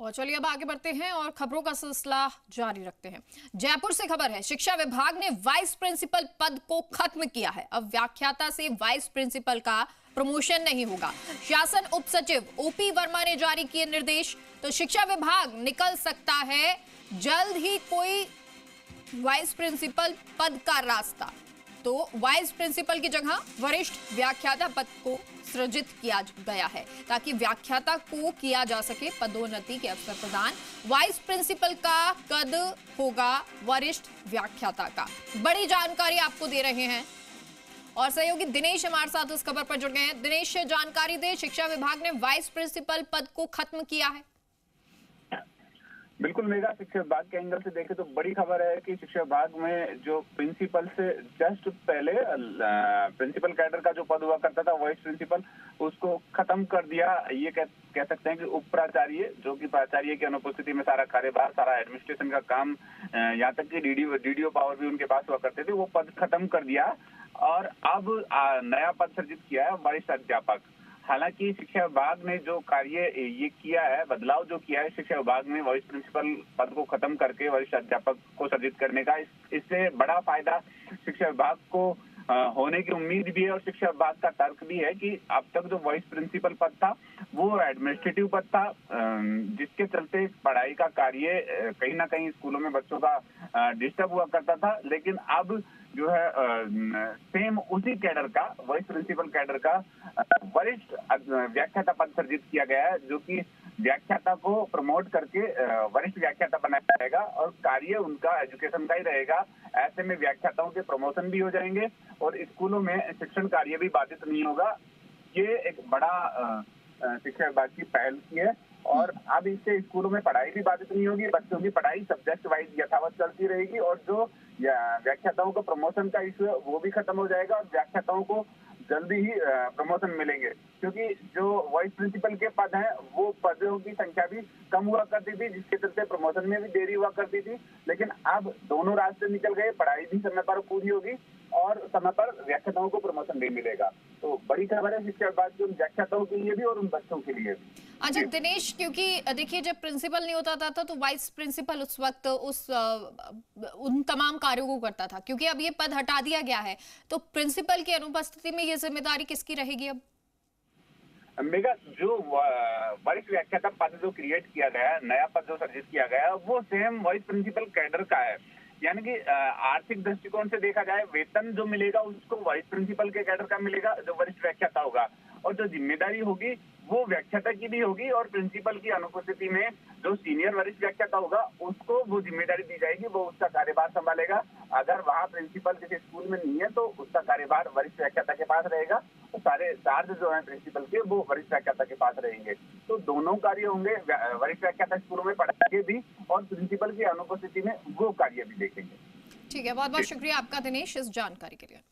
और चलिए अब आगे बढ़ते हैं और खबरों का सिलसिला जारी रखते हैं। जयपुर से खबर है, शिक्षा विभाग ने वाइस प्रिंसिपल पद को खत्म किया है। अब व्याख्याता से वाइस प्रिंसिपल का प्रमोशन नहीं होगा। शासन उप सचिव ओपी वर्मा ने जारी किए निर्देश। तो शिक्षा विभाग निकल सकता है जल्द ही कोई वाइस प्रिंसिपल पद का रास्ता। तो वाइस प्रिंसिपल की जगह वरिष्ठ व्याख्याता पद को सृजित किया गया है ताकि व्याख्याता को किया जा सके पदोन्नति के अवसर प्रदान। वाइस प्रिंसिपल का कद होगा वरिष्ठ व्याख्याता का। बड़ी जानकारी आपको दे रहे हैं और सहयोगी दिनेश हमारे साथ उस खबर पर जुड़ गए हैं। दिनेश, जानकारी दे, शिक्षा विभाग ने वाइस प्रिंसिपल पद को खत्म किया है। बिल्कुल मेगा, शिक्षा विभाग के एंगल से देखें तो बड़ी खबर है कि शिक्षा विभाग में जो प्रिंसिपल से जस्ट पहले प्रिंसिपल कैडर का जो पद हुआ करता था वाइस प्रिंसिपल, उसको खत्म कर दिया। ये कह सकते हैं कि उप प्राचार्य, जो कि प्राचार्य की अनुपस्थिति में सारा कार्यभार, सारा एडमिनिस्ट्रेशन का काम, यहाँ तक कि डीडीओ पावर भी उनके पास हुआ करते थे, वो पद खत्म कर दिया और अब नया पद सृजित किया है वरिष्ठ अध्यापक। हालांकि शिक्षा विभाग ने जो कार्य ये किया है, बदलाव जो किया है शिक्षा विभाग में वाइस प्रिंसिपल पद को खत्म करके वरिष्ठ अध्यापक को सृजित करने का, इससे बड़ा फायदा शिक्षा विभाग को होने की उम्मीद भी है। और शिक्षा विभाग का तर्क भी है कि अब तक जो वाइस प्रिंसिपल पद था वो एडमिनिस्ट्रेटिव पद था, जिसके चलते पढ़ाई का कार्य कहीं ना कहीं स्कूलों में बच्चों का डिस्टर्ब हुआ करता था। लेकिन अब जो है सेम उसी कैडर का, वाइस प्रिंसिपल कैडर का वरिष्ठ व्याख्याता पद सृजित किया गया है, जो कि व्याख्याता को प्रमोट करके वरिष्ठ व्याख्याता बनाया जाएगा और कार्य उनका एजुकेशन का ही रहेगा। ऐसे में व्याख्याताओं के प्रमोशन भी हो जाएंगे और स्कूलों में शिक्षण कार्य भी बाधित नहीं होगा। ये एक बड़ा शिक्षा विभाग की पहल की है और अब इससे स्कूलों में पढ़ाई भी बाधित नहीं होगी, बच्चों की पढ़ाई सब्जेक्ट वाइज यथावत चलती रहेगी और जो व्याख्याताओं को प्रमोशन का इश्यू है वो भी खत्म हो जाएगा और व्याख्याताओं को जल्दी ही प्रमोशन मिलेंगे, क्योंकि जो वाइस प्रिंसिपल के पद हैं वो पदों की संख्या भी कम हुआ करती थी, जिसके चलते प्रमोशन में भी देरी हुआ करती थी। लेकिन अब दोनों रास्ते निकल गए, पढ़ाई भी समय पर पूरी होगी और समय पर व्याख्याताओं को प्रमोशन भी मिलेगा। तो बड़ी खबर है शिक्षा विभाग की उन व्याख्याताओं के लिए भी और उन बच्चों के लिए भी। अच्छा दिनेश, क्योंकि देखिए जब प्रिंसिपल नहीं होता था तो वाइस प्रिंसिपल उस वक्त उन तमाम कार्यों को करता था, क्योंकि अब ये पद हटा दिया गया है तो प्रिंसिपल की अनुपस्थिति में ये जिम्मेदारी किसकी रहेगी अब? मेगा, जो वरिष्ठ व्याख्याता पद जो क्रिएट किया गया है, नया पद जो सृजित किया गया है, वो सेम वाइस प्रिंसिपल कैडर का है। यानी कि आर्थिक दृष्टिकोण से देखा जाए, वेतन जो मिलेगा उसको वाइस प्रिंसिपल के कैडर का मिलेगा जो वरिष्ठ व्याख्याता होगा, और जो जिम्मेदारी होगी वो व्याख्याता की भी होगी और प्रिंसिपल की अनुपस्थिति में जो सीनियर वरिष्ठ व्याख्याता होगा उसको वो जिम्मेदारी दी जाएगी, वो उसका कार्यभार संभालेगा। अगर वहाँ प्रिंसिपल किसी स्कूल में नहीं है तो उसका कार्यभार वरिष्ठ व्याख्याता के पास रहेगा, तो सारे चार्ज जो है प्रिंसिपल के वो वरिष्ठ व्याख्याता के पास रहेंगे। तो दोनों कार्य होंगे, वरिष्ठ व्याख्याता स्कूलों में पढ़ाएंगे भी और प्रिंसिपल की अनुपस्थिति में वो कार्य भी देखेंगे। ठीक है, बहुत बहुत शुक्रिया आपका दिनेश इस जानकारी के लिए।